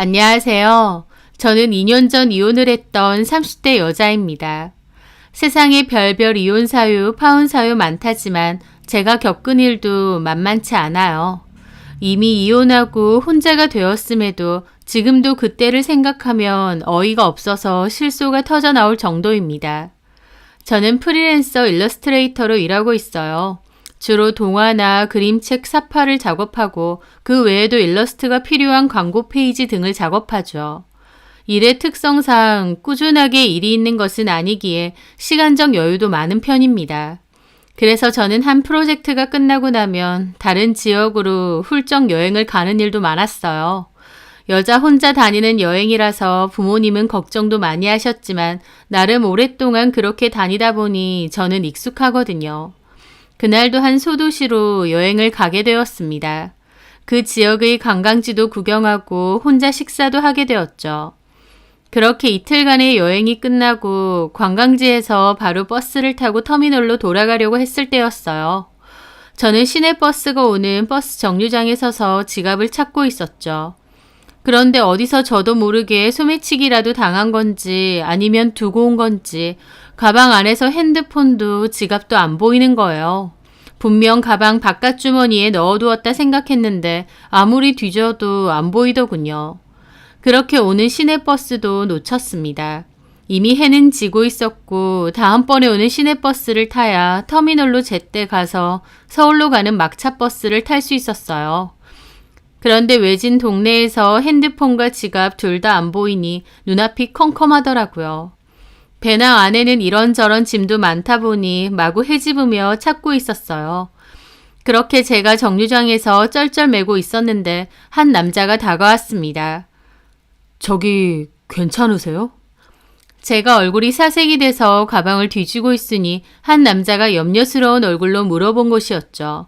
안녕하세요. 저는 2년 전 이혼을 했던 30대 여자입니다. 세상에 별별 이혼 사유, 파혼 사유 많다지만 제가 겪은 일도 만만치 않아요. 이미 이혼하고 혼자가 되었음에도 지금도 그때를 생각하면 어이가 없어서 실소가 터져 나올 정도입니다. 저는 프리랜서 일러스트레이터로 일하고 있어요. 주로 동화나 그림책 사파를 작업하고 그 외에도 일러스트가 필요한 광고 페이지 등을 작업하죠. 일의 특성상 꾸준하게 일이 있는 것은 아니기에 시간적 여유도 많은 편입니다. 그래서 저는 한 프로젝트가 끝나고 나면 다른 지역으로 훌쩍 여행을 가는 일도 많았어요. 여자 혼자 다니는 여행이라서 부모님은 걱정도 많이 하셨지만 나름 오랫동안 그렇게 다니다 보니 저는 익숙하거든요. 그날도 한 소도시로 여행을 가게 되었습니다. 그 지역의 관광지도 구경하고 혼자 식사도 하게 되었죠. 그렇게 이틀간의 여행이 끝나고 관광지에서 바로 버스를 타고 터미널로 돌아가려고 했을 때였어요. 저는 시내버스가 오는 버스 정류장에 서서 지갑을 찾고 있었죠. 그런데 어디서 저도 모르게 소매치기라도 당한 건지 아니면 두고 온 건지 가방 안에서 핸드폰도 지갑도 안 보이는 거예요. 분명 가방 바깥 주머니에 넣어두었다 생각했는데 아무리 뒤져도 안 보이더군요. 그렇게 오는 시내버스도 놓쳤습니다. 이미 해는 지고 있었고 다음번에 오는 시내버스를 타야 터미널로 제때 가서 서울로 가는 막차버스를 탈 수 있었어요. 그런데 외진 동네에서 핸드폰과 지갑 둘 다 안 보이니 눈앞이 컴컴하더라고요. 배낭 안에는 이런저런 짐도 많다 보니 마구 헤집으며 찾고 있었어요. 그렇게 제가 정류장에서 쩔쩔매고 있었는데 한 남자가 다가왔습니다. 저기 괜찮으세요? 제가 얼굴이 사색이 돼서 가방을 뒤지고 있으니 한 남자가 염려스러운 얼굴로 물어본 것이었죠.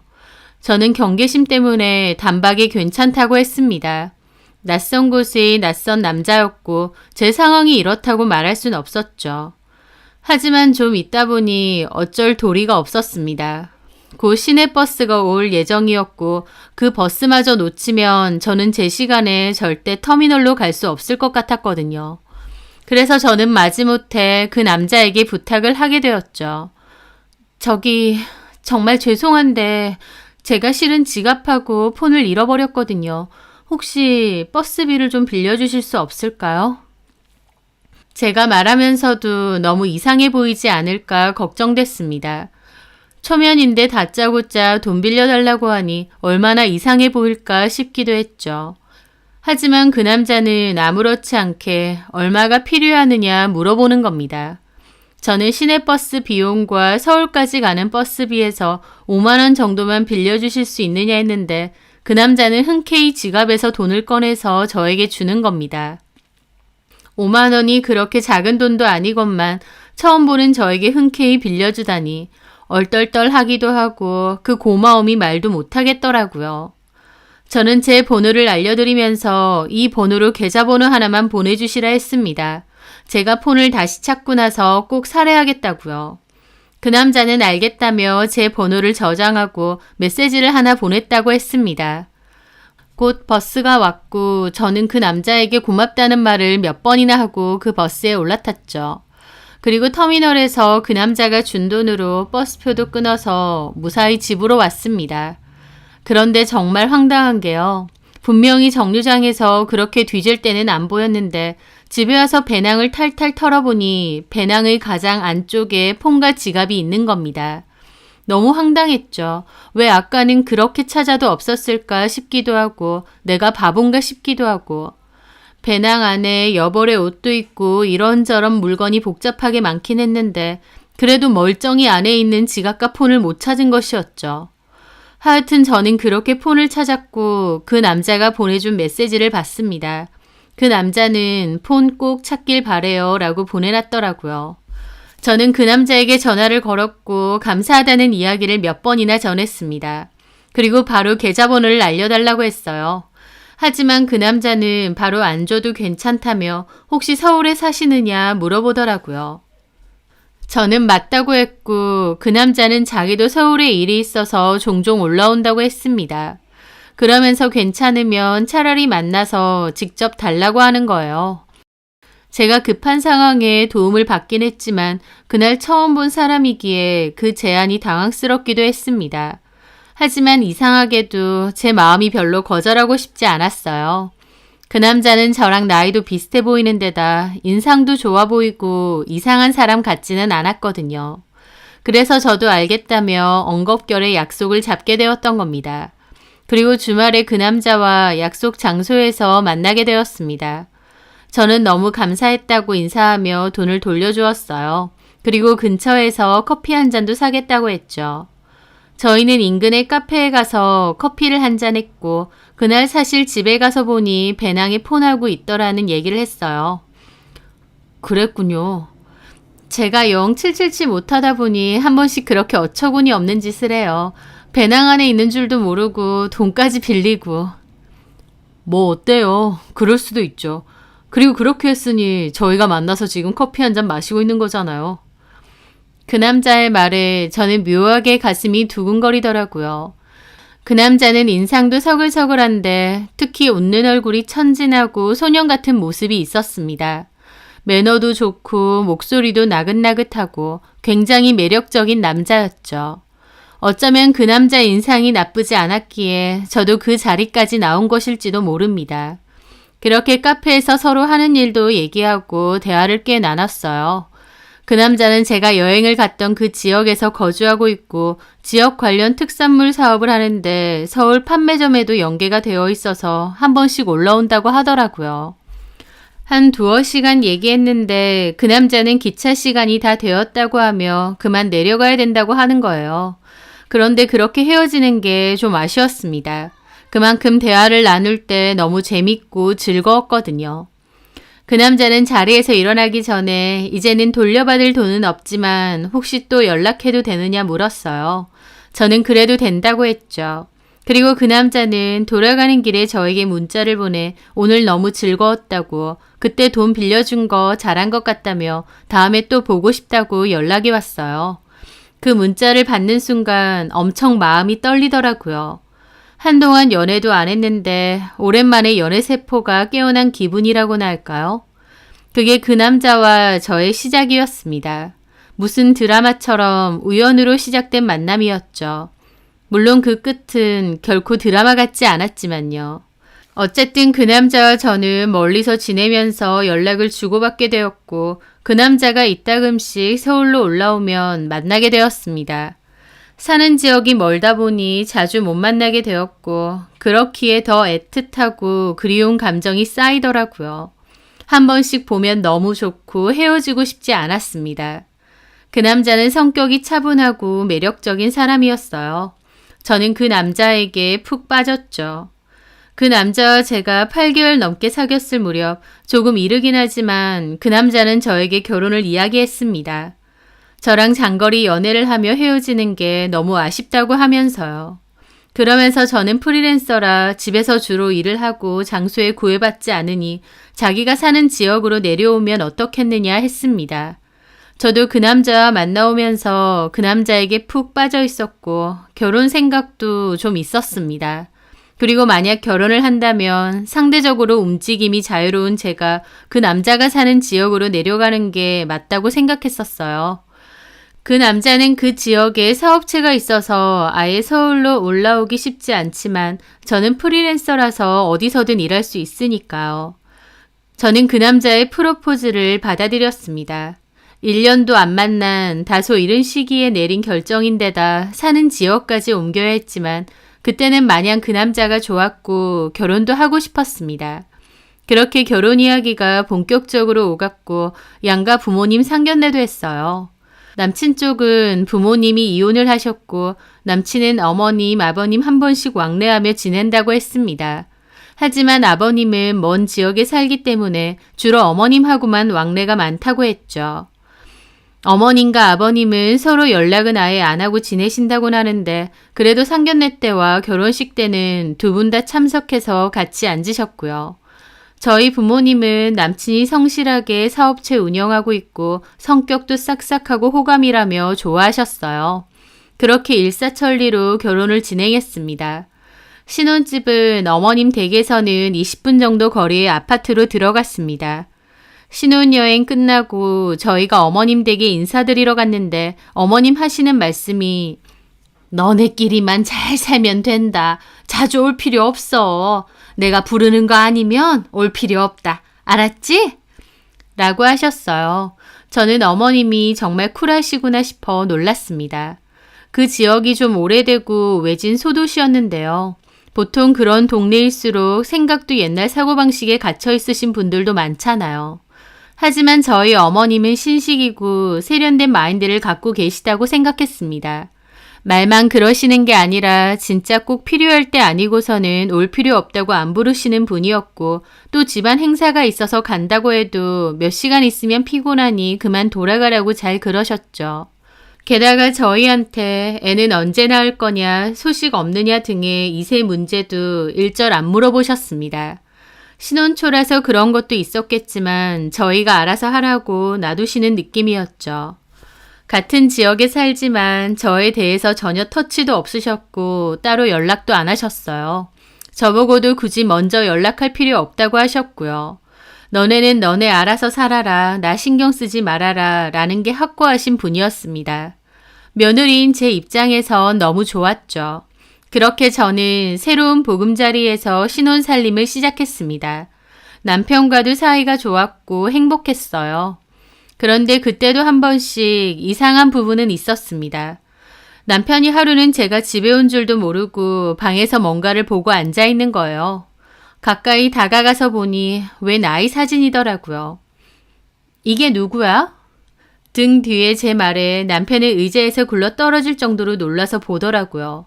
저는 경계심 때문에 단박에 괜찮다고 했습니다. 낯선 곳의 낯선 남자였고 제 상황이 이렇다고 말할 순 없었죠. 하지만 좀 있다 보니 어쩔 도리가 없었습니다. 곧 시내버스가 올 예정이었고 그 버스마저 놓치면 저는 제 시간에 절대 터미널로 갈 수 없을 것 같았거든요. 그래서 저는 마지못해 그 남자에게 부탁을 하게 되었죠. 저기 정말 죄송한데 제가 실은 지갑하고 폰을 잃어버렸거든요. 혹시 버스비를 좀 빌려주실 수 없을까요? 제가 말하면서도 너무 이상해 보이지 않을까 걱정됐습니다. 초면인데 다짜고짜 돈 빌려달라고 하니 얼마나 이상해 보일까 싶기도 했죠. 하지만 그 남자는 아무렇지 않게 얼마가 필요하느냐 물어보는 겁니다. 저는 시내버스 비용과 서울까지 가는 버스비에서 5만 원 정도만 빌려주실 수 있느냐 했는데 그 남자는 흔쾌히 지갑에서 돈을 꺼내서 저에게 주는 겁니다. 5만 원이 그렇게 작은 돈도 아니건만 처음 보는 저에게 흔쾌히 빌려주다니 얼떨떨하기도 하고 그 고마움이 말도 못하겠더라고요. 저는 제 번호를 알려드리면서 이 번호로 계좌번호 하나만 보내주시라 했습니다. 제가 폰을 다시 찾고 나서 꼭 살해하겠다고요. 그 남자는 알겠다며 제 번호를 저장하고 메시지를 하나 보냈다고 했습니다. 곧 버스가 왔고 저는 그 남자에게 고맙다는 말을 몇 번이나 하고 그 버스에 올라탔죠. 그리고 터미널에서 그 남자가 준 돈으로 버스표도 끊어서 무사히 집으로 왔습니다. 그런데 정말 황당한 게요. 분명히 정류장에서 그렇게 뒤질 때는 안 보였는데 집에 와서 배낭을 탈탈 털어보니 배낭의 가장 안쪽에 폰과 지갑이 있는 겁니다. 너무 황당했죠. 왜 아까는 그렇게 찾아도 없었을까 싶기도 하고 내가 바본가 싶기도 하고 배낭 안에 여벌의 옷도 있고 이런저런 물건이 복잡하게 많긴 했는데 그래도 멀쩡히 안에 있는 지갑과 폰을 못 찾은 것이었죠. 하여튼 저는 그렇게 폰을 찾았고 그 남자가 보내준 메시지를 봤습니다. 그 남자는 폰 꼭 찾길 바래요 라고 보내놨더라고요. 저는 그 남자에게 전화를 걸었고 감사하다는 이야기를 몇 번이나 전했습니다. 그리고 바로 계좌번호를 알려달라고 했어요. 하지만 그 남자는 바로 안 줘도 괜찮다며 혹시 서울에 사시느냐 물어보더라고요. 저는 맞다고 했고 그 남자는 자기도 서울에 일이 있어서 종종 올라온다고 했습니다. 그러면서 괜찮으면 차라리 만나서 직접 달라고 하는 거예요. 제가 급한 상황에 도움을 받긴 했지만 그날 처음 본 사람이기에 그 제안이 당황스럽기도 했습니다. 하지만 이상하게도 제 마음이 별로 거절하고 싶지 않았어요. 그 남자는 저랑 나이도 비슷해 보이는 데다 인상도 좋아 보이고 이상한 사람 같지는 않았거든요. 그래서 저도 알겠다며 엉겁결에 약속을 잡게 되었던 겁니다. 그리고 주말에 그 남자와 약속 장소에서 만나게 되었습니다. 저는 너무 감사했다고 인사하며 돈을 돌려주었어요. 그리고 근처에서 커피 한 잔도 사겠다고 했죠. 저희는 인근의 카페에 가서 커피를 한 잔 했고 그날 사실 집에 가서 보니 배낭에 폰하고 있더라는 얘기를 했어요. 그랬군요. 제가 영 777 못하다 보니 한 번씩 그렇게 어처구니 없는 짓을 해요. 배낭 안에 있는 줄도 모르고 돈까지 빌리고. 뭐 어때요? 그럴 수도 있죠. 그리고 그렇게 했으니 저희가 만나서 지금 커피 한 잔 마시고 있는 거잖아요. 그 남자의 말에 저는 묘하게 가슴이 두근거리더라고요. 그 남자는 인상도 서글서글한데 특히 웃는 얼굴이 천진하고 소년 같은 모습이 있었습니다. 매너도 좋고 목소리도 나긋나긋하고 굉장히 매력적인 남자였죠. 어쩌면 그 남자 인상이 나쁘지 않았기에 저도 그 자리까지 나온 것일지도 모릅니다. 그렇게 카페에서 서로 하는 일도 얘기하고 대화를 꽤 나눴어요. 그 남자는 제가 여행을 갔던 그 지역에서 거주하고 있고 지역 관련 특산물 사업을 하는데 서울 판매점에도 연계가 되어 있어서 한 번씩 올라온다고 하더라고요. 한 두어 시간 얘기했는데 그 남자는 기차 시간이 다 되었다고 하며 그만 내려가야 된다고 하는 거예요. 그런데 그렇게 헤어지는 게 좀 아쉬웠습니다. 그만큼 대화를 나눌 때 너무 재밌고 즐거웠거든요. 그 남자는 자리에서 일어나기 전에 이제는 돌려받을 돈은 없지만 혹시 또 연락해도 되느냐 물었어요. 저는 그래도 된다고 했죠. 그리고 그 남자는 돌아가는 길에 저에게 문자를 보내 오늘 너무 즐거웠다고 그때 돈 빌려준 거 잘한 것 같다며 다음에 또 보고 싶다고 연락이 왔어요. 그 문자를 받는 순간 엄청 마음이 떨리더라고요. 한동안 연애도 안 했는데 오랜만에 연애 세포가 깨어난 기분이라고나 할까요? 그게 그 남자와 저의 시작이었습니다. 무슨 드라마처럼 우연으로 시작된 만남이었죠. 물론 그 끝은 결코 드라마 같지 않았지만요. 어쨌든 그 남자와 저는 멀리서 지내면서 연락을 주고받게 되었고 그 남자가 이따금씩 서울로 올라오면 만나게 되었습니다. 사는 지역이 멀다 보니 자주 못 만나게 되었고 그렇기에 더 애틋하고 그리운 감정이 쌓이더라고요. 한 번씩 보면 너무 좋고 헤어지고 싶지 않았습니다. 그 남자는 성격이 차분하고 매력적인 사람이었어요. 저는 그 남자에게 푹 빠졌죠. 그 남자와 제가 8개월 넘게 사귀었을 무렵 조금 이르긴 하지만 그 남자는 저에게 결혼을 이야기했습니다. 저랑 장거리 연애를 하며 헤어지는 게 너무 아쉽다고 하면서요. 그러면서 저는 프리랜서라 집에서 주로 일을 하고 장소에 구애받지 않으니 자기가 사는 지역으로 내려오면 어떻겠느냐 했습니다. 저도 그 남자와 만나오면서 그 남자에게 푹 빠져 있었고 결혼 생각도 좀 있었습니다. 그리고 만약 결혼을 한다면 상대적으로 움직임이 자유로운 제가 그 남자가 사는 지역으로 내려가는 게 맞다고 생각했었어요. 그 남자는 그 지역에 사업체가 있어서 아예 서울로 올라오기 쉽지 않지만 저는 프리랜서라서 어디서든 일할 수 있으니까요. 저는 그 남자의 프로포즈를 받아들였습니다. 1년도 안 만난 다소 이른 시기에 내린 결정인데다 사는 지역까지 옮겨야 했지만 그때는 마냥 그 남자가 좋았고 결혼도 하고 싶었습니다. 그렇게 결혼 이야기가 본격적으로 오갔고 양가 부모님 상견례도 했어요. 남친 쪽은 부모님이 이혼을 하셨고 남친은 어머님, 아버님 한 번씩 왕래하며 지낸다고 했습니다. 하지만 아버님은 먼 지역에 살기 때문에 주로 어머님하고만 왕래가 많다고 했죠. 어머님과 아버님은 서로 연락은 아예 안 하고 지내신다곤 하는데 그래도 상견례 때와 결혼식 때는 두 분 다 참석해서 같이 앉으셨고요. 저희 부모님은 남친이 성실하게 사업체 운영하고 있고 성격도 싹싹하고 호감이라며 좋아하셨어요. 그렇게 일사천리로 결혼을 진행했습니다. 신혼집은 어머님 댁에서는 20분 정도 거리의 아파트로 들어갔습니다. 신혼여행 끝나고 저희가 어머님 댁에 인사드리러 갔는데 어머님 하시는 말씀이 너네끼리만 잘 살면 된다. 자주 올 필요 없어. 내가 부르는 거 아니면 올 필요 없다. 알았지? 라고 하셨어요. 저는 어머님이 정말 쿨하시구나 싶어 놀랐습니다. 그 지역이 좀 오래되고 외진 소도시였는데요. 보통 그런 동네일수록 생각도 옛날 사고방식에 갇혀 있으신 분들도 많잖아요. 하지만 저희 어머님은 신식이고 세련된 마인드를 갖고 계시다고 생각했습니다. 말만 그러시는 게 아니라 진짜 꼭 필요할 때 아니고서는 올 필요 없다고 안 부르시는 분이었고 또 집안 행사가 있어서 간다고 해도 몇 시간 있으면 피곤하니 그만 돌아가라고 잘 그러셨죠. 게다가 저희한테 애는 언제 낳을 거냐, 소식 없느냐 등의 이세 문제도 일절 안 물어보셨습니다. 신혼초라서 그런 것도 있었겠지만 저희가 알아서 하라고 놔두시는 느낌이었죠. 같은 지역에 살지만 저에 대해서 전혀 터치도 없으셨고 따로 연락도 안 하셨어요. 저보고도 굳이 먼저 연락할 필요 없다고 하셨고요. 너네는 너네 알아서 살아라, 나 신경 쓰지 말아라 라는 게 확고하신 분이었습니다. 며느리인 제 입장에선 너무 좋았죠. 그렇게 저는 새로운 보금자리에서 신혼살림을 시작했습니다. 남편과도 사이가 좋았고 행복했어요. 그런데 그때도 한 번씩 이상한 부분은 있었습니다. 남편이 하루는 제가 집에 온 줄도 모르고 방에서 뭔가를 보고 앉아 있는 거예요. 가까이 다가가서 보니 웬 아이 사진이더라고요. 이게 누구야? 등 뒤에 제 말에 남편의 의자에서 굴러 떨어질 정도로 놀라서 보더라고요.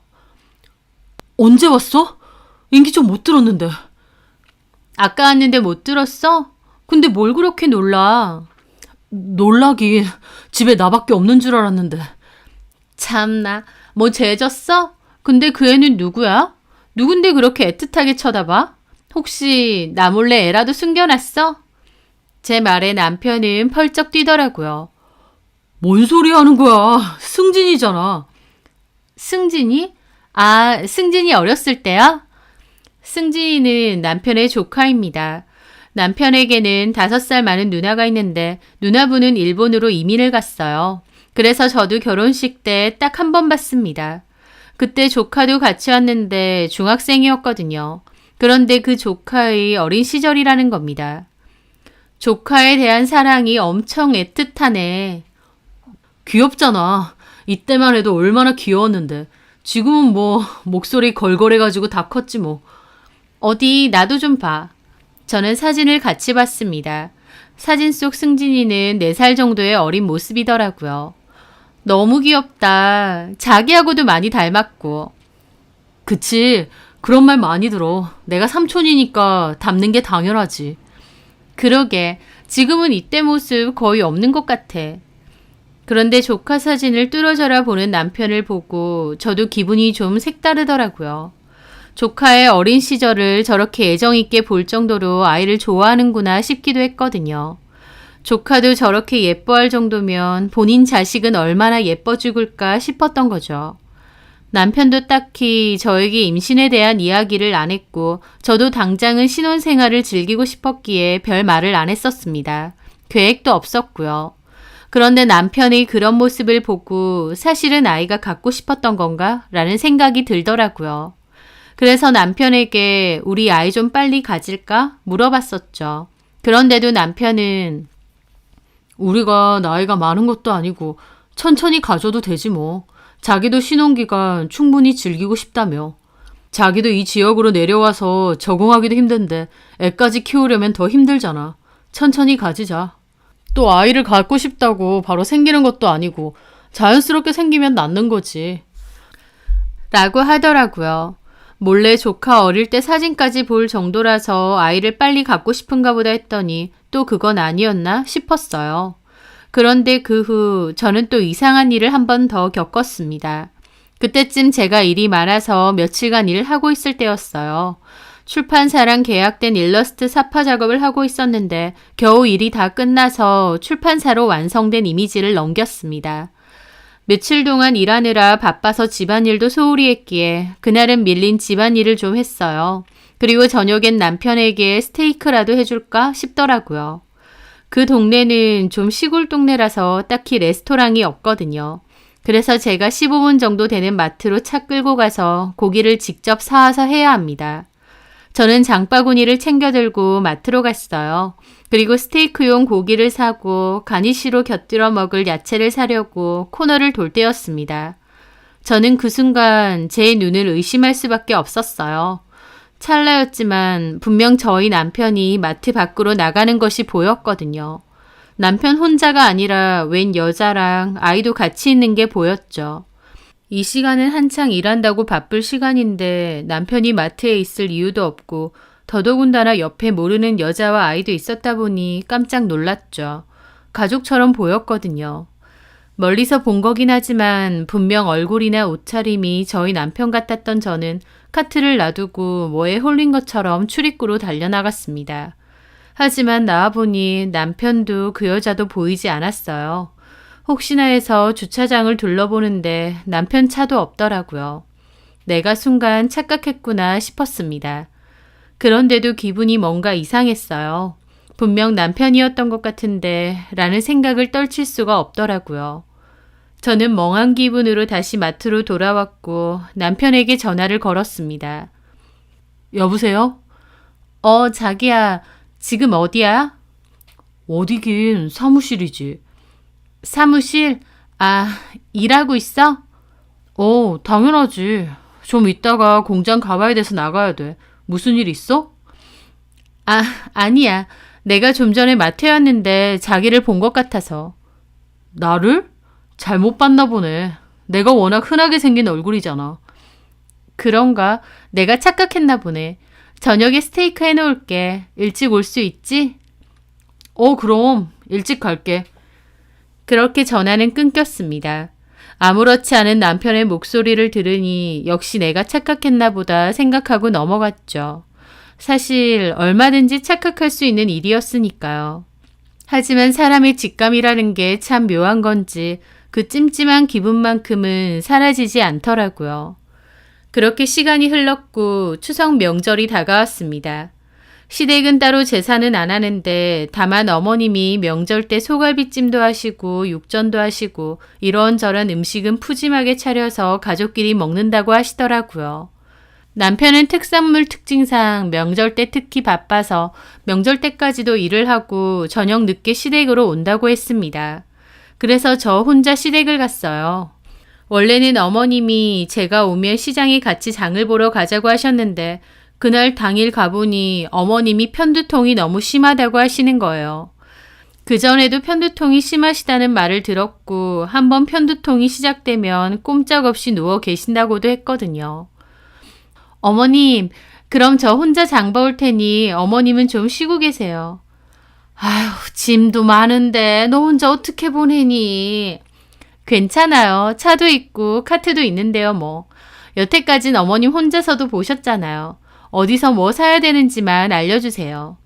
언제 왔어? 인기 좀 못 들었는데. 아까 왔는데 못 들었어? 근데 뭘 그렇게 놀라? 놀라긴 집에 나밖에 없는 줄 알았는데. 참나, 뭐 죄졌어? 근데 그 애는 누구야? 누군데 그렇게 애틋하게 쳐다봐? 혹시 나 몰래 애라도 숨겨놨어? 제 말에 남편은 펄쩍 뛰더라고요. 뭔 소리 하는 거야? 승진이잖아. 승진이? 아, 승진이 어렸을 때야? 승진이는 남편의 조카입니다. 남편에게는 5살 많은 누나가 있는데 누나분은 일본으로 이민을 갔어요. 그래서 저도 결혼식 때 딱 한 번 봤습니다. 그때 조카도 같이 왔는데 중학생이었거든요. 그런데 그 조카의 어린 시절이라는 겁니다. 조카에 대한 사랑이 엄청 애틋하네. 귀엽잖아. 이때만 해도 얼마나 귀여웠는데. 지금은 뭐 목소리 걸걸해가지고 다 컸지 뭐. 어디 나도 좀 봐. 저는 사진을 같이 봤습니다. 사진 속 승진이는 4살 정도의 어린 모습이더라고요. 너무 귀엽다. 자기하고도 많이 닮았고. 그치. 그런 말 많이 들어. 내가 삼촌이니까 닮는 게 당연하지. 그러게. 지금은 이때 모습 거의 없는 것 같아. 그런데 조카 사진을 뚫어져라 보는 남편을 보고 저도 기분이 좀 색다르더라고요. 조카의 어린 시절을 저렇게 애정 있게 볼 정도로 아이를 좋아하는구나 싶기도 했거든요. 조카도 저렇게 예뻐할 정도면 본인 자식은 얼마나 예뻐 죽을까 싶었던 거죠. 남편도 딱히 저에게 임신에 대한 이야기를 안 했고 저도 당장은 신혼생활을 즐기고 싶었기에 별 말을 안 했었습니다. 계획도 없었고요. 그런데 남편의 그런 모습을 보고 사실은 아이가 갖고 싶었던 건가? 라는 생각이 들더라고요. 그래서 남편에게 우리 아이 좀 빨리 가질까? 물어봤었죠. 그런데도 남편은 우리가 나이가 많은 것도 아니고 천천히 가져도 되지 뭐. 자기도 신혼기간 충분히 즐기고 싶다며. 자기도 이 지역으로 내려와서 적응하기도 힘든데 애까지 키우려면 더 힘들잖아. 천천히 가지자. 또 아이를 갖고 싶다고 바로 생기는 것도 아니고 자연스럽게 생기면 낳는 거지. 라고 하더라고요. 몰래 조카 어릴 때 사진까지 볼 정도라서 아이를 빨리 갖고 싶은가 보다 했더니 또 그건 아니었나 싶었어요. 그런데 그 후 저는 또 이상한 일을 한 번 더 겪었습니다. 그때쯤 제가 일이 많아서 며칠간 일을 하고 있을 때였어요. 출판사랑 계약된 일러스트 삽화 작업을 하고 있었는데 겨우 일이 다 끝나서 출판사로 완성된 이미지를 넘겼습니다. 며칠 동안 일하느라 바빠서 집안일도 소홀히 했기에 그날은 밀린 집안일을 좀 했어요. 그리고 저녁엔 남편에게 스테이크라도 해줄까 싶더라고요. 그 동네는 좀 시골 동네라서 딱히 레스토랑이 없거든요. 그래서 제가 15분 정도 되는 마트로 차 끌고 가서 고기를 직접 사와서 해야 합니다. 저는 장바구니를 챙겨 들고 마트로 갔어요. 그리고 스테이크용 고기를 사고 가니쉬로 곁들여 먹을 야채를 사려고 코너를 돌 때였습니다. 저는 그 순간 제 눈을 의심할 수밖에 없었어요. 찰나였지만 분명 저희 남편이 마트 밖으로 나가는 것이 보였거든요. 남편 혼자가 아니라 웬 여자랑 아이도 같이 있는 게 보였죠. 이 시간은 한창 일한다고 바쁠 시간인데 남편이 마트에 있을 이유도 없고 더더군다나 옆에 모르는 여자와 아이도 있었다 보니 깜짝 놀랐죠. 가족처럼 보였거든요. 멀리서 본 거긴 하지만 분명 얼굴이나 옷차림이 저희 남편 같았던 저는 카트를 놔두고 뭐에 홀린 것처럼 출입구로 달려나갔습니다. 하지만 나와보니 남편도 그 여자도 보이지 않았어요. 혹시나 해서 주차장을 둘러보는데 남편 차도 없더라고요. 내가 순간 착각했구나 싶었습니다. 그런데도 기분이 뭔가 이상했어요. 분명 남편이었던 것 같은데 라는 생각을 떨칠 수가 없더라고요. 저는 멍한 기분으로 다시 마트로 돌아왔고 남편에게 전화를 걸었습니다. 여보세요? 자기야, 지금 어디야? 어디긴 사무실이지. 사무실? 일하고 있어? 당연하지. 좀 이따가 공장 가봐야 돼서 나가야 돼. 무슨 일 있어? 아니야. 내가 좀 전에 마트에 왔는데 자기를 본 것 같아서. 나를? 잘못 봤나 보네. 내가 워낙 흔하게 생긴 얼굴이잖아. 그런가? 내가 착각했나 보네. 저녁에 스테이크 해놓을게. 일찍 올 수 있지? 그럼 일찍 갈게. 그렇게 전화는 끊겼습니다. 아무렇지 않은 남편의 목소리를 들으니 역시 내가 착각했나 보다 생각하고 넘어갔죠. 사실 얼마든지 착각할 수 있는 일이었으니까요. 하지만 사람의 직감이라는 게 참 묘한 건지 그 찜찜한 기분만큼은 사라지지 않더라고요. 그렇게 시간이 흘렀고 추석 명절이 다가왔습니다. 시댁은 따로 제사는 안 하는데 다만 어머님이 명절 때 소갈비찜도 하시고 육전도 하시고 이런저런 음식은 푸짐하게 차려서 가족끼리 먹는다고 하시더라고요. 남편은 특산물 특징상 명절 때 특히 바빠서 명절 때까지도 일을 하고 저녁 늦게 시댁으로 온다고 했습니다. 그래서 저 혼자 시댁을 갔어요. 원래는 어머님이 제가 오면 시장에 같이 장을 보러 가자고 하셨는데 그날 당일 가보니 어머님이 편두통이 너무 심하다고 하시는 거예요. 그전에도 편두통이 심하시다는 말을 들었고 한번 편두통이 시작되면 꼼짝없이 누워 계신다고도 했거든요. 어머님, 그럼 저 혼자 장 봐 올 테니 어머님은 좀 쉬고 계세요. 아휴, 짐도 많은데 너 혼자 어떻게 보내니? 괜찮아요. 차도 있고 카트도 있는데요 뭐. 여태까진 어머님 혼자서도 보셨잖아요. 어디서 뭐 사야 되는지만 알려주세요.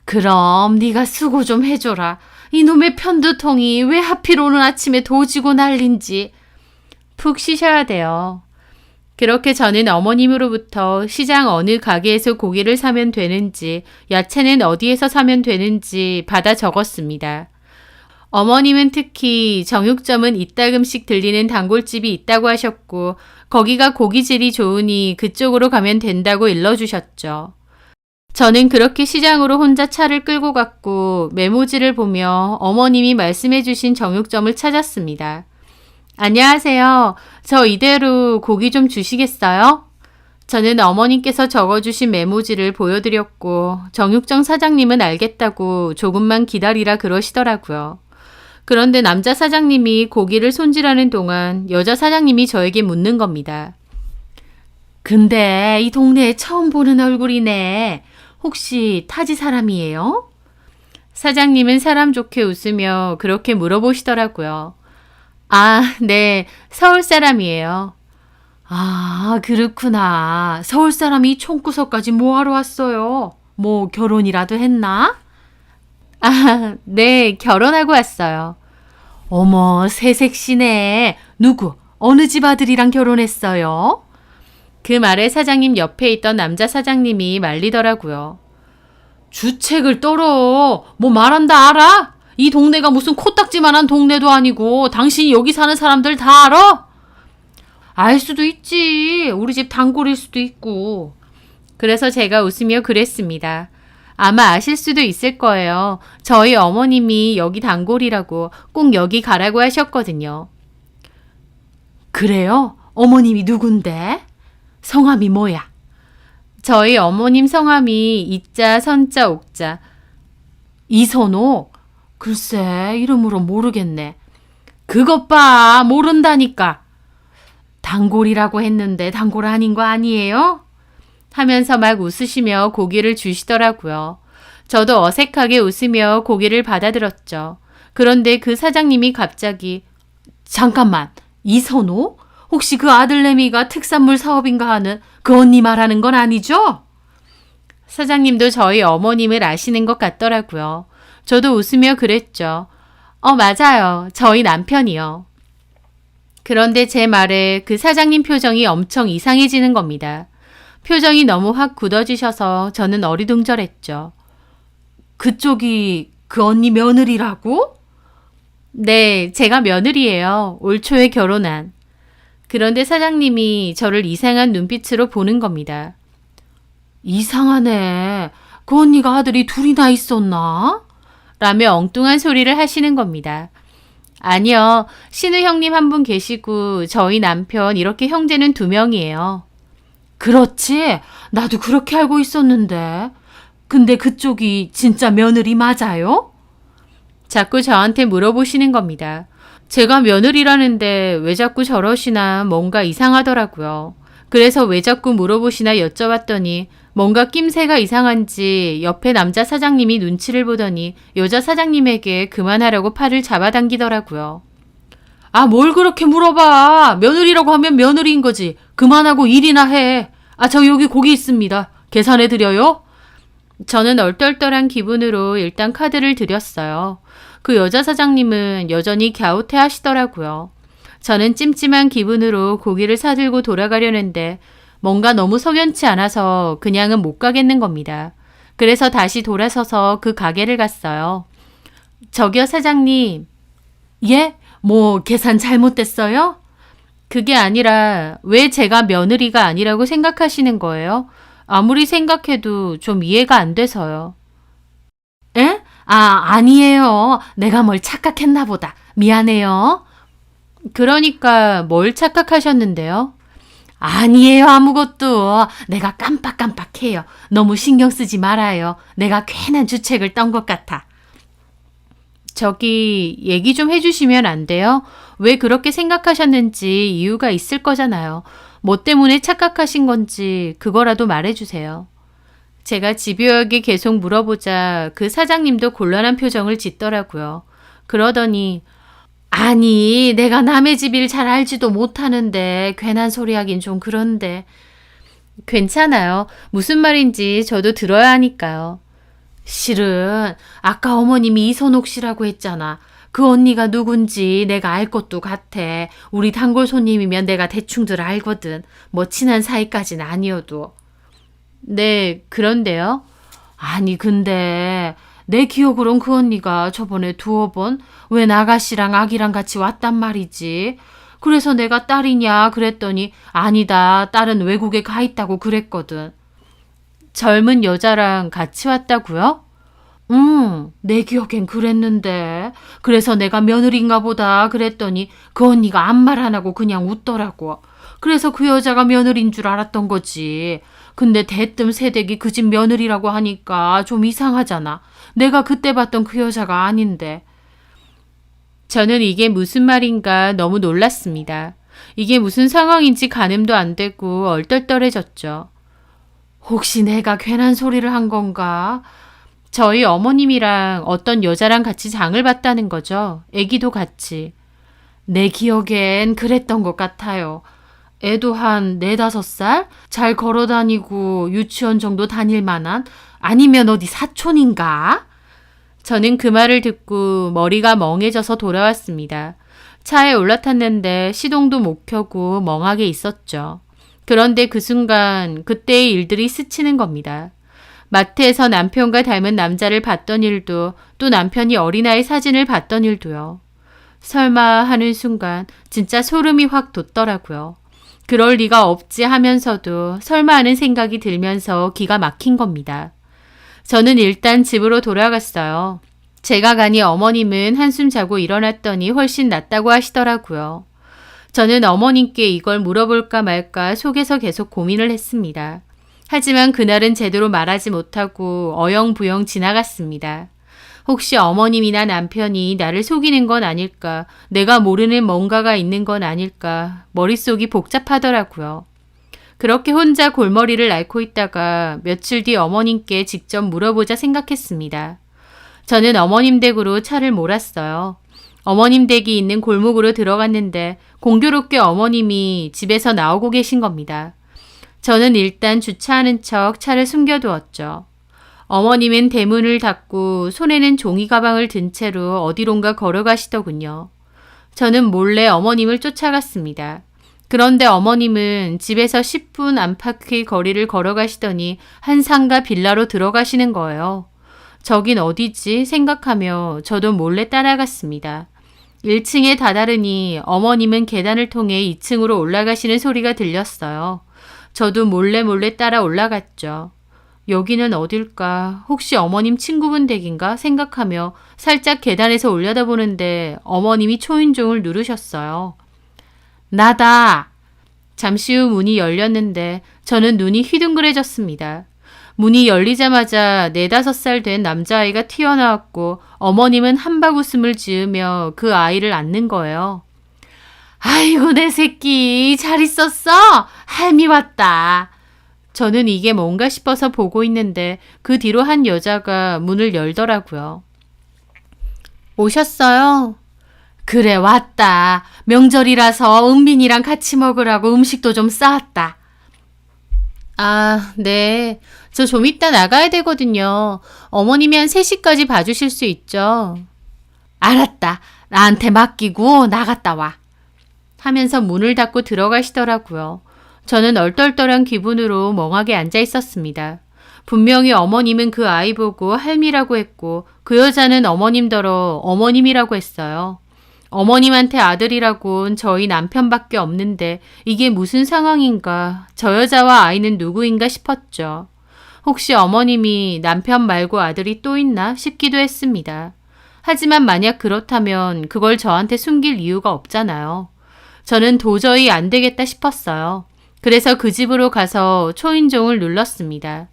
그럼 네가 수고 좀 해줘라. 이놈의 편두통이 왜 하필 오늘 아침에 도지고 난린지. 푹 쉬셔야 돼요. 그렇게 저는 어머님으로부터 시장 어느 가게에서 고기를 사면 되는지, 야채는 어디에서 사면 되는지 받아 적었습니다. 어머님은 특히 정육점은 이따금씩 들리는 단골집이 있다고 하셨고 거기가 고기질이 좋으니 그쪽으로 가면 된다고 일러주셨죠. 저는 그렇게 시장으로 혼자 차를 끌고 갔고 메모지를 보며 어머님이 말씀해 주신 정육점을 찾았습니다. 안녕하세요. 저 이대로 고기 좀 주시겠어요? 저는 어머님께서 적어주신 메모지를 보여드렸고 정육점 사장님은 알겠다고 조금만 기다리라 그러시더라고요. 그런데 남자 사장님이 고기를 손질하는 동안 여자 사장님이 저에게 묻는 겁니다. 근데 이 동네에 처음 보는 얼굴이네. 혹시 타지 사람이에요? 사장님은 사람 좋게 웃으며 그렇게 물어보시더라고요. 네. 서울 사람이에요. 그렇구나. 서울 사람이 총구석까지 뭐하러 왔어요? 뭐 결혼이라도 했나? 네. 결혼하고 왔어요. 어머, 새색시네. 누구? 어느 집 아들이랑 결혼했어요? 그 말에 사장님 옆에 있던 남자 사장님이 말리더라고요. 주책을 떨어. 뭐 말한다 알아? 이 동네가 무슨 코딱지만한 동네도 아니고 당신이 여기 사는 사람들 다 알아? 알 수도 있지. 우리 집 단골일 수도 있고. 그래서 제가 웃으며 그랬습니다. 아마 아실 수도 있을 거예요. 저희 어머님이 여기 단골이라고 꼭 여기 가라고 하셨거든요. 그래요? 어머님이 누군데? 성함이 뭐야? 저희 어머님 성함이 이자, 선자, 옥자. 이선호? 글쎄, 이름으로 모르겠네. 그것 봐, 모른다니까. 단골이라고 했는데 단골 아닌 거 아니에요? 하면서 막 웃으시며 고기를 주시더라고요. 저도 어색하게 웃으며 고기를 받아들었죠. 그런데 그 사장님이 갑자기 잠깐만, 이선호? 혹시 그 아들내미가 특산물 사업인가 하는 그 언니 말하는 건 아니죠? 사장님도 저희 어머님을 아시는 것 같더라고요. 저도 웃으며 그랬죠. 맞아요. 저희 남편이요. 그런데 제 말에 그 사장님 표정이 엄청 이상해지는 겁니다. 표정이 너무 확 굳어지셔서 저는 어리둥절했죠. 그쪽이 그 언니 며느리라고? 네, 제가 며느리예요. 올 초에 결혼한. 그런데 사장님이 저를 이상한 눈빛으로 보는 겁니다. 이상하네. 그 언니가 아들이 둘이나 있었나? 라며 엉뚱한 소리를 하시는 겁니다. 아니요, 신우 형님 한 분 계시고 저희 남편 이렇게 형제는 2명이에요. 그렇지. 나도 그렇게 알고 있었는데. 근데 그쪽이 진짜 며느리 맞아요? 자꾸 저한테 물어보시는 겁니다. 제가 며느리라는데 왜 자꾸 저러시나 뭔가 이상하더라고요. 그래서 왜 자꾸 물어보시나 여쭤봤더니 뭔가 낌새가 이상한지 옆에 남자 사장님이 눈치를 보더니 여자 사장님에게 그만하라고 팔을 잡아당기더라고요. 아, 뭘 그렇게 물어봐. 며느리라고 하면 며느리인 거지. 그만하고 일이나 해. 아, 저 여기 고기 있습니다. 계산해 드려요? 저는 얼떨떨한 기분으로 일단 카드를 드렸어요. 그 여자 사장님은 여전히 갸웃해 하시더라고요. 저는 찜찜한 기분으로 고기를 사들고 돌아가려는데 뭔가 너무 석연치 않아서 그냥은 못 가겠는 겁니다. 그래서 다시 돌아서서 그 가게를 갔어요. 저기요 사장님. 예? 뭐 계산 잘못됐어요? 그게 아니라 왜 제가 며느리가 아니라고 생각하시는 거예요? 아무리 생각해도 좀 이해가 안 돼서요. 에? 아, 아니에요. 내가 뭘 착각했나 보다. 미안해요. 그러니까 뭘 착각하셨는데요? 아니에요, 아무것도. 내가 깜빡깜빡해요. 너무 신경 쓰지 말아요. 내가 괜한 주책을 떤 것 같아. 저기 얘기 좀 해주시면 안 돼요? 왜 그렇게 생각하셨는지 이유가 있을 거잖아요. 뭐 때문에 착각하신 건지 그거라도 말해주세요. 제가 집요하게 계속 물어보자 그 사장님도 곤란한 표정을 짓더라고요. 그러더니 아니, 내가 남의 집 일 잘 알지도 못하는데 괜한 소리 하긴 좀 그런데. 괜찮아요. 무슨 말인지 저도 들어야 하니까요. 실은 아까 어머님이 이선옥 씨라고 했잖아. 그 언니가 누군지 내가 알 것도 같아. 우리 단골 손님이면 내가 대충들 알거든. 뭐 친한 사이까진 아니어도. 네, 그런데요. 아니 근데 내 기억으론 그 언니가 저번에 2번 웬 아가씨랑 아기랑 같이 왔단 말이지. 그래서 내가 딸이냐 그랬더니 아니다, 딸은 외국에 가 있다고 그랬거든. 젊은 여자랑 같이 왔다고요? 내 기억엔 그랬는데. 그래서 내가 며느리인가 보다 그랬더니 그 언니가 아무 말 안 하고 그냥 웃더라고. 그래서 그 여자가 며느리인 줄 알았던 거지. 근데 대뜸 새댁이 그 집 며느리라고 하니까 좀 이상하잖아. 내가 그때 봤던 그 여자가 아닌데. 저는 이게 무슨 말인가 너무 놀랐습니다. 이게 무슨 상황인지 가늠도 안 되고 얼떨떨해졌죠. 혹시 내가 괜한 소리를 한 건가? 저희 어머님이랑 어떤 여자랑 같이 장을 봤다는 거죠. 애기도 같이. 내 기억엔 그랬던 것 같아요. 애도 한 4-5살? 잘 걸어다니고 유치원 정도 다닐 만한? 아니면 어디 사촌인가? 저는 그 말을 듣고 머리가 멍해져서 돌아왔습니다. 차에 올라탔는데 시동도 못 켜고 멍하게 있었죠. 그런데 그 순간 그때의 일들이 스치는 겁니다. 마트에서 남편과 닮은 남자를 봤던 일도 또 남편이 어린아이 사진을 봤던 일도요. 설마 하는 순간 진짜 소름이 확 돋더라고요. 그럴 리가 없지 하면서도 설마 하는 생각이 들면서 기가 막힌 겁니다. 저는 일단 집으로 돌아갔어요. 제가 가니 어머님은 한숨 자고 일어났더니 훨씬 낫다고 하시더라고요. 저는 어머님께 이걸 물어볼까 말까 속에서 계속 고민을 했습니다. 하지만 그날은 제대로 말하지 못하고 어영부영 지나갔습니다. 혹시 어머님이나 남편이 나를 속이는 건 아닐까, 내가 모르는 뭔가가 있는 건 아닐까, 머릿속이 복잡하더라고요. 그렇게 혼자 골머리를 앓고 있다가 며칠 뒤 어머님께 직접 물어보자 생각했습니다. 저는 어머님 댁으로 차를 몰았어요. 어머님 댁이 있는 골목으로 들어갔는데 공교롭게 어머님이 집에서 나오고 계신 겁니다. 저는 일단 주차하는 척 차를 숨겨두었죠. 어머님은 대문을 닫고 손에는 종이 가방을 든 채로 어디론가 걸어가시더군요. 저는 몰래 어머님을 쫓아갔습니다. 그런데 어머님은 집에서 10분 안팎의 거리를 걸어가시더니 한 상가 빌라로 들어가시는 거예요. 저긴 어디지 생각하며 저도 몰래 따라갔습니다. 1층에 다다르니 어머님은 계단을 통해 2층으로 올라가시는 소리가 들렸어요. 저도 몰래 따라 올라갔죠. 여기는 어딜까? 혹시 어머님 친구분 댁인가? 생각하며 살짝 계단에서 올려다보는데 어머님이 초인종을 누르셨어요. 나다! 잠시 후 문이 열렸는데 저는 눈이 휘둥그레졌습니다. 문이 열리자마자 4-5살 된 남자아이가 튀어나왔고 어머님은 한박 웃음을 지으며 그 아이를 안는 거예요. 아이고 내 새끼 잘 있었어? 할미 왔다. 저는 이게 뭔가 싶어서 보고 있는데 그 뒤로 한 여자가 문을 열더라고요. 오셨어요? 그래 왔다. 명절이라서 은빈이랑 같이 먹으라고 음식도 좀 싸왔다. 아, 네. 저 좀 이따 나가야 되거든요. 어머님이 한 3시까지 봐주실 수 있죠? 알았다. 나한테 맡기고 나갔다 와. 하면서 문을 닫고 들어가시더라고요. 저는 얼떨떨한 기분으로 멍하게 앉아 있었습니다. 분명히 어머님은 그 아이 보고 할미라고 했고 그 여자는 어머님더러 어머님이라고 했어요. 어머님한테 아들이라곤 저희 남편밖에 없는데 이게 무슨 상황인가, 저 여자와 아이는 누구인가 싶었죠. 혹시 어머님이 남편 말고 아들이 또 있나 싶기도 했습니다. 하지만 만약 그렇다면 그걸 저한테 숨길 이유가 없잖아요. 저는 도저히 안 되겠다 싶었어요. 그래서 그 집으로 가서 초인종을 눌렀습니다.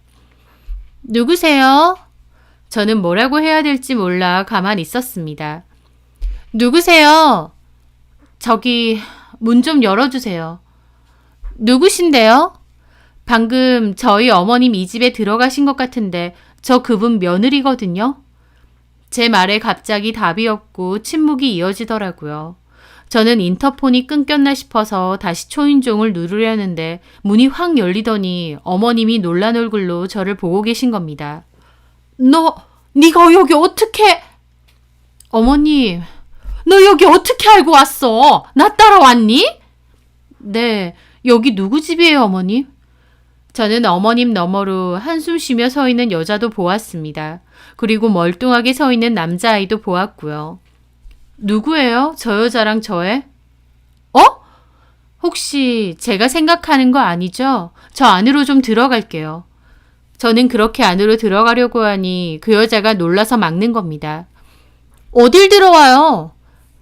누구세요? 저는 뭐라고 해야 될지 몰라 가만히 있었습니다. 누구세요? 저기 문 좀 열어주세요. 누구신데요? 방금 저희 어머님 이 집에 들어가신 것 같은데 저 그분 며느리거든요. 제 말에 갑자기 답이 없고 침묵이 이어지더라고요. 저는 인터폰이 끊겼나 싶어서 다시 초인종을 누르려는데 문이 확 열리더니 어머님이 놀란 얼굴로 저를 보고 계신 겁니다. 네가 여기 어떻게... 어머님, 너 여기 어떻게 알고 왔어? 나 따라왔니? 네, 여기 누구 집이에요, 어머님? 저는 어머님 너머로 한숨 쉬며 서 있는 여자도 보았습니다. 그리고 멀뚱하게 서 있는 남자아이도 보았고요. 누구예요? 저 여자랑 저애? 혹시 제가 생각하는 거 아니죠? 저 안으로 좀 들어갈게요. 저는 그렇게 안으로 들어가려고 하니 그 여자가 놀라서 막는 겁니다. 어딜 들어와요?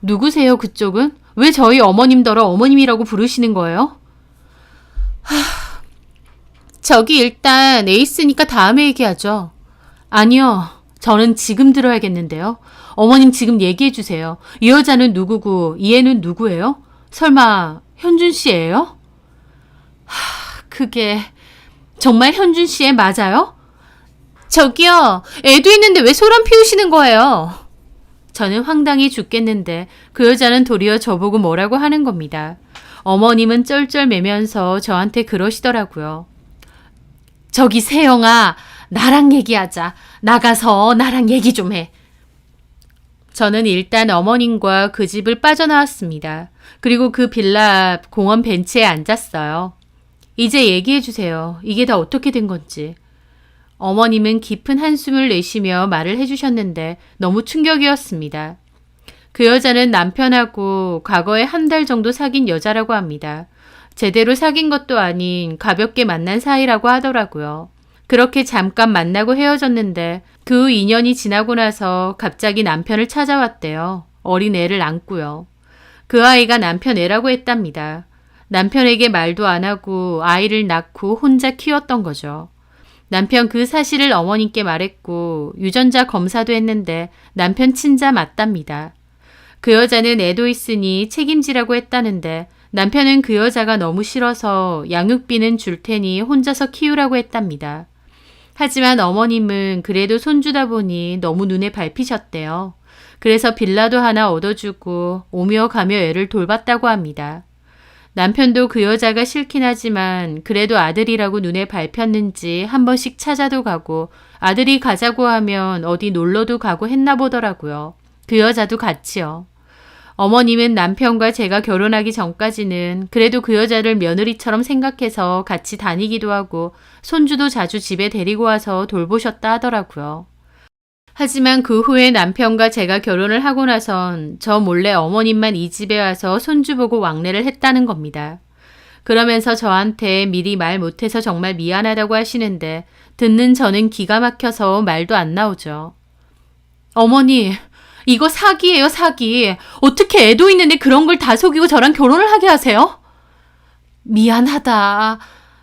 누구세요, 그쪽은? 왜 저희 어머님더러 어머님이라고 부르시는 거예요? 저기 일단 애 있으니까 다음에 얘기하죠. 아니요. 저는 지금 들어야겠는데요. 어머님 지금 얘기해 주세요. 이 여자는 누구고 이 애는 누구예요? 설마 현준 씨예요? 그게 정말 현준 씨애 맞아요? 저기요. 애도 있는데 왜 소란 피우시는 거예요? 저는 황당히 죽겠는데 그 여자는 도리어 저보고 뭐라고 하는 겁니다. 어머님은 쩔쩔매면서 저한테 그러시더라고요. 저기 세영아, 나랑 얘기하자. 나가서 나랑 얘기 좀 해. 저는 일단 어머님과 그 집을 빠져나왔습니다. 그리고 그 빌라 앞 공원 벤치에 앉았어요. 이제 얘기해 주세요. 이게 다 어떻게 된 건지. 어머님은 깊은 한숨을 내쉬며 말을 해주셨는데 너무 충격이었습니다. 그 여자는 남편하고 과거에 한 달 정도 사귄 여자라고 합니다. 제대로 사귄 것도 아닌 가볍게 만난 사이라고 하더라고요. 그렇게 잠깐 만나고 헤어졌는데 그 후 2년이 지나고 나서 갑자기 남편을 찾아왔대요. 어린 애를 안고요. 그 아이가 남편 애라고 했답니다. 남편에게 말도 안 하고 아이를 낳고 혼자 키웠던 거죠. 남편 그 사실을 어머님께 말했고 유전자 검사도 했는데 남편 친자 맞답니다. 그 여자는 애도 있으니 책임지라고 했다는데 남편은 그 여자가 너무 싫어서 양육비는 줄 테니 혼자서 키우라고 했답니다. 하지만 어머님은 그래도 손주다 보니 너무 눈에 밟히셨대요. 그래서 빌라도 하나 얻어주고 오며 가며 애를 돌봤다고 합니다. 남편도 그 여자가 싫긴 하지만 그래도 아들이라고 눈에 밟혔는지 한 번씩 찾아도 가고 아들이 가자고 하면 어디 놀러도 가고 했나 보더라고요. 그 여자도 같이요. 어머님은 남편과 제가 결혼하기 전까지는 그래도 그 여자를 며느리처럼 생각해서 같이 다니기도 하고 손주도 자주 집에 데리고 와서 돌보셨다 하더라고요. 하지만 그 후에 남편과 제가 결혼을 하고 나선 저 몰래 어머님만 이 집에 와서 손주 보고 왕래를 했다는 겁니다. 그러면서 저한테 미리 말 못해서 정말 미안하다고 하시는데 듣는 저는 기가 막혀서 말도 안 나오죠. 어머니, 이거 사기예요, 사기. 어떻게 애도 있는데 그런 걸 다 속이고 저랑 결혼을 하게 하세요? 미안하다.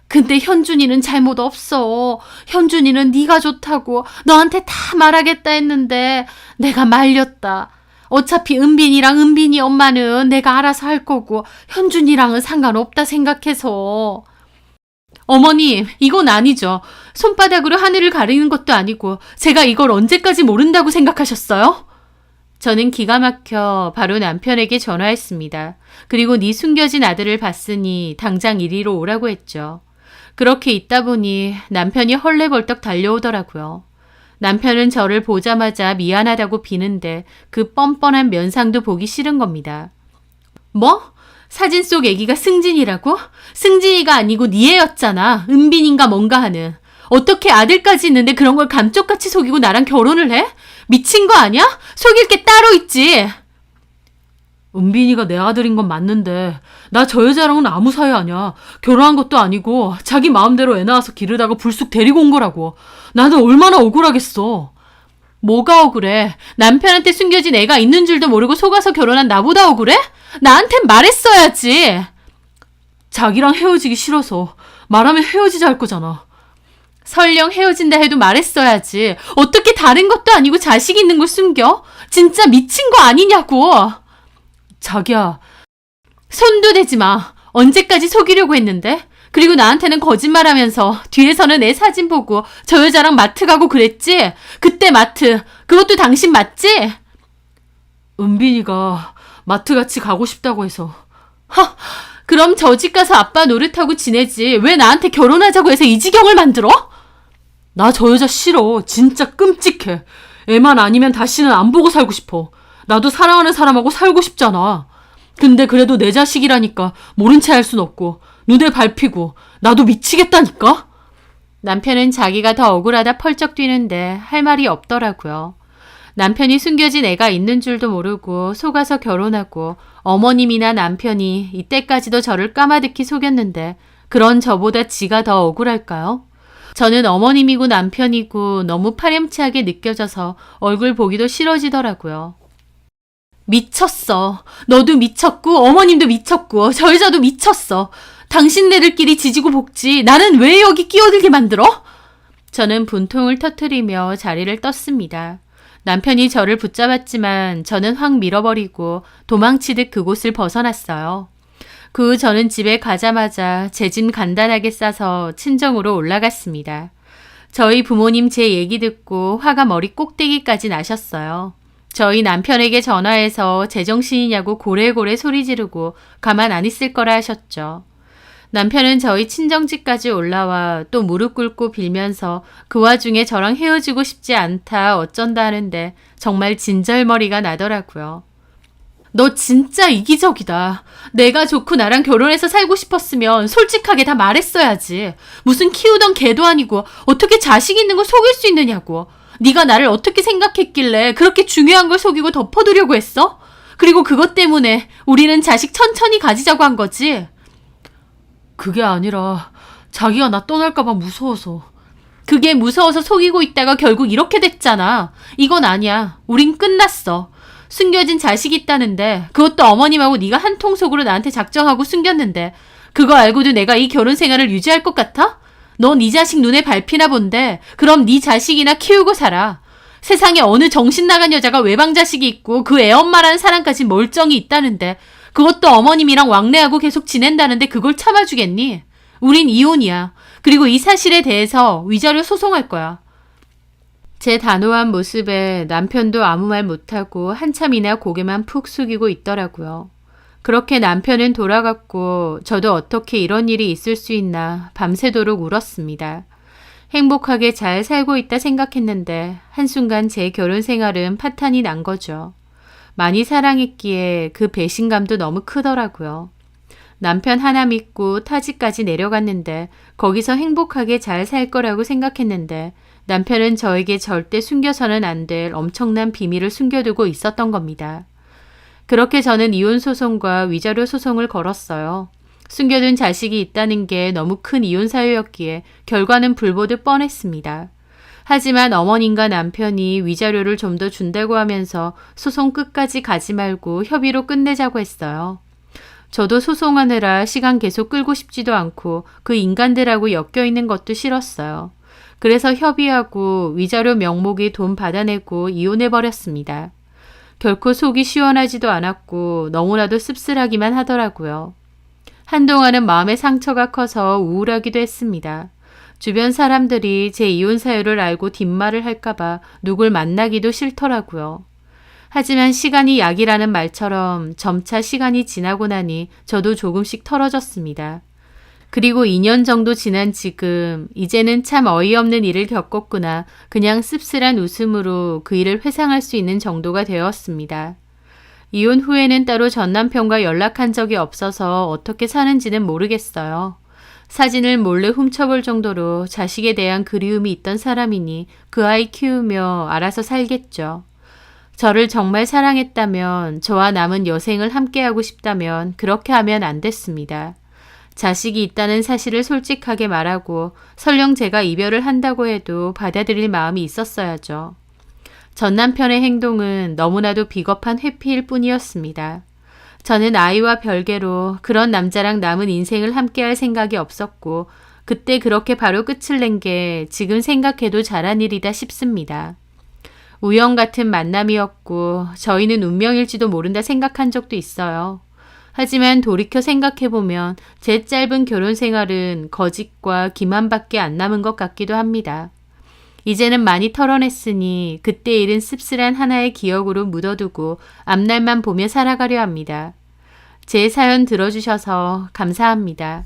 근데 현준이는 잘못 없어. 현준이는 네가 좋다고 너한테 다 말하겠다 했는데 내가 말렸다. 어차피 은빈이 엄마는 내가 알아서 할 거고 현준이랑은 상관없다 생각해서. 어머님, 이건 아니죠. 손바닥으로 하늘을 가리는 것도 아니고 제가 이걸 언제까지 모른다고 생각하셨어요? 저는 기가 막혀 바로 남편에게 전화했습니다. 그리고 네 숨겨진 아들을 봤으니 당장 이리로 오라고 했죠. 그렇게 있다 보니 남편이 헐레벌떡 달려오더라고요. 남편은 저를 보자마자 미안하다고 비는데 그 뻔뻔한 면상도 보기 싫은 겁니다. 뭐? 사진 속 애기가 승진이라고? 승진이가 아니고 네 애였잖아. 은빈인가 뭔가 하는. 어떻게 아들까지 있는데 그런 걸 감쪽같이 속이고 나랑 결혼을 해? 미친 거 아니야? 속일 게 따로 있지. 은빈이가 내 아들인 건 맞는데 나 저 여자랑은 아무 사이 아니야. 결혼한 것도 아니고 자기 마음대로 애 낳아서 기르다가 불쑥 데리고 온 거라고. 나는 얼마나 억울하겠어. 뭐가 억울해? 남편한테 숨겨진 애가 있는 줄도 모르고 속아서 결혼한 나보다 억울해? 나한텐 말했어야지. 자기랑 헤어지기 싫어서 말하면 헤어지자 할 거잖아. 설령 헤어진다 해도 말했어야지. 어떻게 다른 것도 아니고 자식 있는 걸 숨겨? 진짜 미친 거 아니냐고. 자기야, 손도 대지 마. 언제까지 속이려고 했는데? 그리고 나한테는 거짓말하면서 뒤에서는 애 사진 보고 저 여자랑 마트 가고 그랬지? 그때 마트, 그것도 당신 맞지? 은빈이가 마트 같이 가고 싶다고 해서. 그럼 저 집 가서 아빠 노릇하고 지내지. 왜 나한테 결혼하자고 해서 이 지경을 만들어? 나 저 여자 싫어. 진짜 끔찍해. 애만 아니면 다시는 안 보고 살고 싶어. 나도 사랑하는 사람하고 살고 싶잖아. 근데 그래도 내 자식이라니까 모른 채 할 순 없고 눈에 밟히고 나도 미치겠다니까? 남편은 자기가 더 억울하다 펄쩍 뛰는데 할 말이 없더라고요. 남편이 숨겨진 애가 있는 줄도 모르고 속아서 결혼하고 어머님이나 남편이 이때까지도 저를 까마득히 속였는데 그런 저보다 지가 더 억울할까요? 저는 어머님이고 남편이고 너무 파렴치하게 느껴져서 얼굴 보기도 싫어지더라고요. 미쳤어. 너도 미쳤고 어머님도 미쳤고 저 여자도 미쳤어. 당신네들끼리 지지고 볶지. 나는 왜 여기 끼어들게 만들어? 저는 분통을 터뜨리며 자리를 떴습니다. 남편이 저를 붙잡았지만 저는 확 밀어버리고 도망치듯 그곳을 벗어났어요. 그 후 저는 집에 가자마자 제 짐 간단하게 싸서 친정으로 올라갔습니다. 저희 부모님 제 얘기 듣고 화가 머리 꼭대기까지 나셨어요. 저희 남편에게 전화해서 제정신이냐고 고래고래 소리 지르고 가만 안 있을 거라 하셨죠. 남편은 저희 친정집까지 올라와 또 무릎 꿇고 빌면서 그 와중에 저랑 헤어지고 싶지 않다 어쩐다 하는데 정말 진절머리가 나더라고요. 너 진짜 이기적이다. 내가 좋고 나랑 결혼해서 살고 싶었으면 솔직하게 다 말했어야지. 무슨 키우던 개도 아니고 어떻게 자식 있는 걸 속일 수 있느냐고. 네가 나를 어떻게 생각했길래 그렇게 중요한 걸 속이고 덮어두려고 했어? 그리고 그것 때문에 우리는 자식 천천히 가지자고 한 거지. 그게 아니라 자기가 나 떠날까봐 무서워서. 그게 무서워서 속이고 있다가 결국 이렇게 됐잖아. 이건 아니야. 우린 끝났어. 숨겨진 자식이 있다는데 그것도 어머님하고 네가 한 통속으로 나한테 작정하고 숨겼는데 그거 알고도 내가 이 결혼 생활을 유지할 것 같아? 넌 네 자식 눈에 밟히나 본데 그럼 네 자식이나 키우고 살아. 세상에 어느 정신 나간 여자가 외방 자식이 있고 그 애엄마라는 사람까지 멀쩡히 있다는데 그것도 어머님이랑 왕래하고 계속 지낸다는데 그걸 참아주겠니? 우린 이혼이야. 그리고 이 사실에 대해서 위자료 소송할 거야. 제 단호한 모습에 남편도 아무 말 못하고 한참이나 고개만 푹 숙이고 있더라고요. 그렇게 남편은 돌아갔고 저도 어떻게 이런 일이 있을 수 있나 밤새도록 울었습니다. 행복하게 잘 살고 있다 생각했는데 한순간 제 결혼 생활은 파탄이 난 거죠. 많이 사랑했기에 그 배신감도 너무 크더라고요. 남편 하나 믿고 타지까지 내려갔는데 거기서 행복하게 잘 살 거라고 생각했는데 남편은 저에게 절대 숨겨서는 안 될 엄청난 비밀을 숨겨두고 있었던 겁니다. 그렇게 저는 이혼 소송과 위자료 소송을 걸었어요. 숨겨둔 자식이 있다는 게 너무 큰 이혼 사유였기에 결과는 불보듯 뻔했습니다. 하지만 어머님과 남편이 위자료를 좀 더 준다고 하면서 소송 끝까지 가지 말고 협의로 끝내자고 했어요. 저도 소송하느라 시간 계속 끌고 싶지도 않고 그 인간들하고 엮여있는 것도 싫었어요. 그래서 협의하고 위자료 명목이 돈 받아내고 이혼해버렸습니다. 결코 속이 시원하지도 않았고 너무나도 씁쓸하기만 하더라고요. 한동안은 마음의 상처가 커서 우울하기도 했습니다. 주변 사람들이 제 이혼 사유를 알고 뒷말을 할까봐 누굴 만나기도 싫더라고요. 하지만 시간이 약이라는 말처럼 점차 시간이 지나고 나니 저도 조금씩 털어졌습니다. 그리고 2년 정도 지난 지금 이제는 참 어이없는 일을 겪었구나 그냥 씁쓸한 웃음으로 그 일을 회상할 수 있는 정도가 되었습니다. 이혼 후에는 따로 전 남편과 연락한 적이 없어서 어떻게 사는지는 모르겠어요. 사진을 몰래 훔쳐볼 정도로 자식에 대한 그리움이 있던 사람이니 그 아이 키우며 알아서 살겠죠. 저를 정말 사랑했다면 저와 남은 여생을 함께하고 싶다면 그렇게 하면 안 됐습니다. 자식이 있다는 사실을 솔직하게 말하고 설령 제가 이별을 한다고 해도 받아들일 마음이 있었어야죠. 전 남편의 행동은 너무나도 비겁한 회피일 뿐이었습니다. 저는 아이와 별개로 그런 남자랑 남은 인생을 함께할 생각이 없었고 그때 그렇게 바로 끝을 낸 게 지금 생각해도 잘한 일이다 싶습니다. 우연 같은 만남이었고 저희는 운명일지도 모른다 생각한 적도 있어요. 하지만 돌이켜 생각해보면 제 짧은 결혼 생활은 거짓과 기만밖에 안 남은 것 같기도 합니다. 이제는 많이 털어냈으니 그때 일은 씁쓸한 하나의 기억으로 묻어두고 앞날만 보며 살아가려 합니다. 제 사연 들어주셔서 감사합니다.